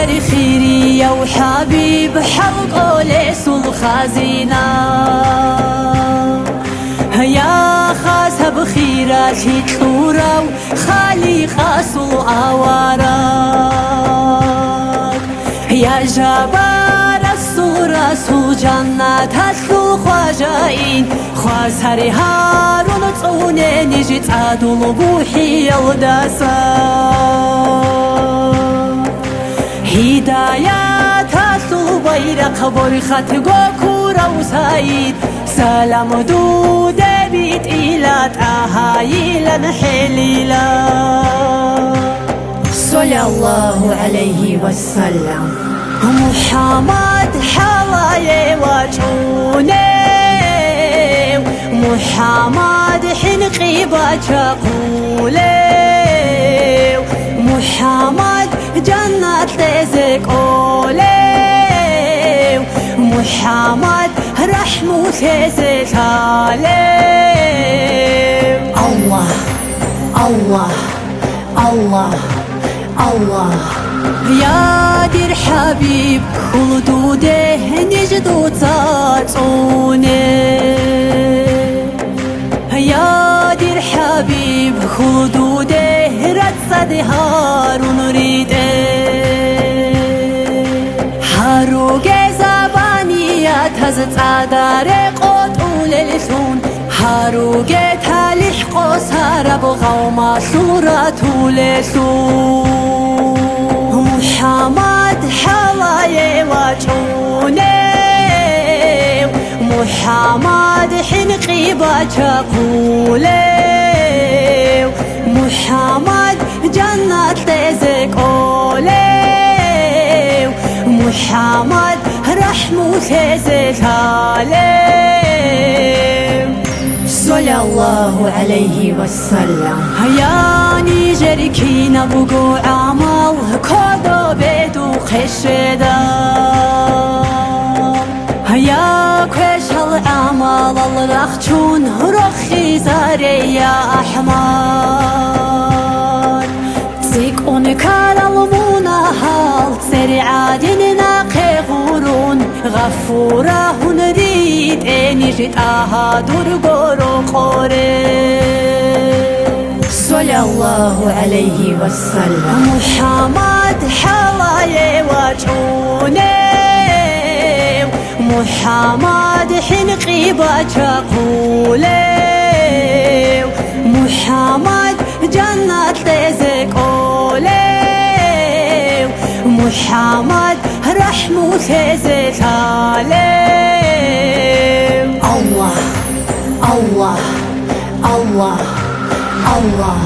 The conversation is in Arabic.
جري خيري يا وحبيب حلق ليس الخزينة هيا خاصها بخيراتي تورا وخالي خاصو عوارك يا جبار الصورة سو جنات هسلو خواجين خواز هاري هارون تصوني نجي تعادل بوحي يلدسا هدايات هسلو بيرق برخت غوكورا وسايد سلام دود بيت إلى تأهايلا حليلا صلى الله عليه وسلم محمد حواي وجوني محمد حنقي بجاقولي محمد جنة لزقولي محمد رحمة زتالي الله الله الله الله يا دير حبيب خلدوده نجدو تاتوني يا دير حبيب خلدوده رتصد هارون ريده هاروغ زبانيات هزت عدار قطول لسون هاروغ تاليح قصار بغوما صورة لسون محمد حواي وجوني محمد حنقي بجاقولي محمد جنة لزقولي محمد رحمة زتالي صلى الله عليه وسلم هياني جركينا بقو عمل كودو بدو خشدا هيا كوش هالعمل الرخشون رخي زاري يا أحمد سيكون كالمونا هال سريعادين ناقي غورون غفورة نريد نجد أهادور قرو قوري صلى الله عليه وسلم محمد حواي وجوني محمد حنقي بجاقولي محمد جنة لزقولي محمد رحمة زتالي الله الله الله الله